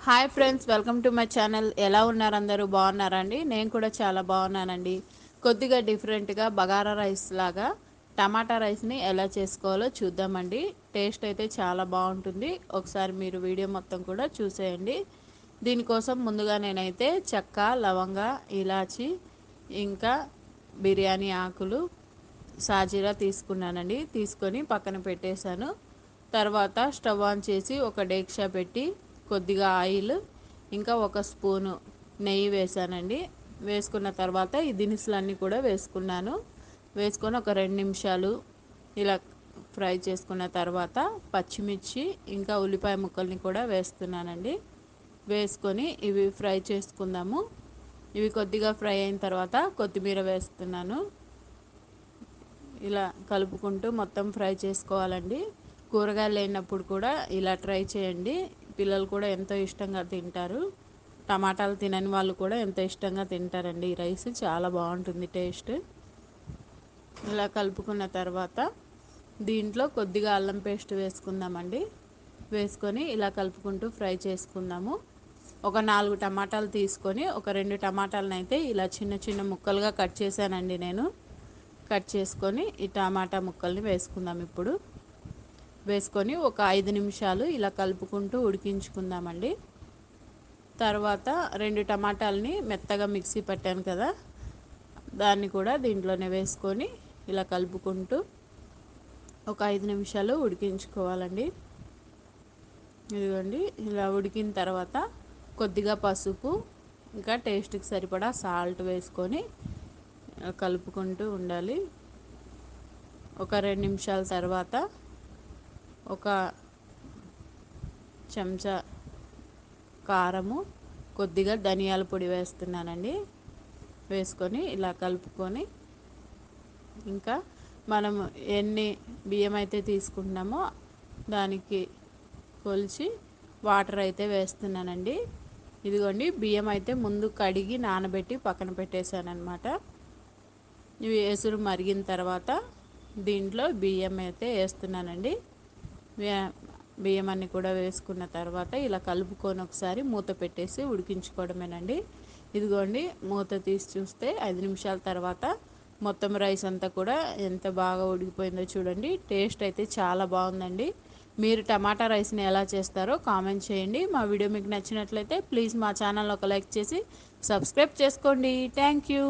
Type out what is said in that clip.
Hi friends, welcome to my channel. ఎలా ఉన్నారు? అందరూ బాగున్నారండి? నేను కూడా చాలా బాగున్నానండి. కొద్దిగా డిఫరెంట్గా బగారా రైస్ లాగా టమాటా రైస్ని ఎలా చేసుకోవాలో చూద్దామండి. టేస్ట్ అయితే చాలా బాగుంటుంది. ఒకసారి మీరు వీడియో మొత్తం కూడా చూసేయండి. దీనికోసం ముందుగా నేనైతే చెక్క, లవంగ, ఇలాచి, ఇంకా బిర్యానీ ఆకులు, సాజీరా తీసుకున్నానండి. తీసుకొని పక్కన పెట్టేశాను. తర్వాత స్టవ్ ఆన్ చేసి ఒక డేక్షా పెట్టి కొద్దిగా ఆయిల్, ఇంకా ఒక స్పూను నెయ్యి వేసానండి. వేసుకున్న తర్వాత ఈ దినుసులన్నీ కూడా వేసుకున్నాను. వేసుకొని ఒక 2 నిమిషాలు ఇలా ఫ్రై చేసుకున్న తర్వాత పచ్చిమిర్చి ఇంకా ఉల్లిపాయ ముక్కల్ని కూడా వేస్తున్నానండి. వేసుకొని ఇవి ఫ్రై చేసుకుందాము. ఇవి కొద్దిగా ఫ్రై అయిన తర్వాత కొత్తిమీర వేస్తున్నాను. ఇలా కలుపుకుంటూ మొత్తం ఫ్రై చేసుకోవాలండి. కూరగాయలు లేనప్పుడు కూడా ఇలా ట్రై చేయండి. పిల్లలు కూడా ఎంతో ఇష్టంగా తింటారు. టమాటాలు తినని వాళ్ళు కూడా ఎంతో ఇష్టంగా తింటారండి. ఈ రైస్ చాలా బాగుంటుంది టేస్ట్. ఇలా కలుపుకున్న తర్వాత దీంట్లో కొద్దిగా అల్లం పేస్ట్ వేసుకుందామండి. వేసుకొని ఇలా కలుపుకుంటూ ఫ్రై చేసుకుందాము. ఒక 4 టమాటాలు తీసుకొని ఒక 2 టమాటాలను అయితే ఇలా చిన్న చిన్న ముక్కలుగా కట్ చేశానండి నేను. కట్ చేసుకొని ఈ టమాటా ముక్కల్ని వేసుకుందాం. ఇప్పుడు వేసుకొని ఒక 5 నిమిషాలు ఇలా కలుపుకుంటూ ఉడికించుకుందామండి. తర్వాత 2 టమాటాలని మెత్తగా మిక్సీ పట్టాను కదా, దాన్ని కూడా దీంట్లోనే వేసుకొని ఇలా కలుపుకుంటూ ఒక 5 నిమిషాలు ఉడికించుకోవాలండి. ఇదిగోండి, ఇలా ఉడికిన తర్వాత కొద్దిగా పసుపు, ఇంకా టేస్ట్కి సరిపడా సాల్ట్ వేసుకొని కలుపుకుంటూ ఉండాలి. ఒక 2 నిమిషాల తర్వాత ఒక చెంచా కారము, కొద్దిగా ధనియాల పొడి వేస్తున్నానండి. వేసుకొని ఇలా కలుపుకొని ఇంకా మనం ఎన్ని బియ్యం అయితే తీసుకుంటున్నామో దానికి కొలిచి వాటర్ అయితే వేస్తున్నానండి. ఇదిగోండి, బియ్యం అయితే ముందు కడిగి నానబెట్టి పక్కన పెట్టేశానమాట. ఇవి ఎసురు మరిగిన తర్వాత దీంట్లో బియ్యం అయితే వేస్తున్నానండి. బియ్యం అన్ని కూడా వేసుకున్న తర్వాత ఇలా కలుపుకొని ఒకసారి మూత పెట్టేసి ఉడికించుకోవడమేనండి. ఇదిగోండి, మూత తీసి చూస్తే 5 నిమిషాల తర్వాత మొత్తం రైస్ అంతా కూడా ఎంత బాగా ఉడికిపోయిందో చూడండి. టేస్ట్ అయితే చాలా బాగుందండి. మీరు టమాటా రైస్ని ఎలా చేస్తారో కామెంట్ చేయండి. మా వీడియో మీకు నచ్చినట్లయితే ప్లీజ్ మా ఛానల్ ఒక లైక్ చేసి సబ్స్క్రైబ్ చేసుకోండి. Thank you.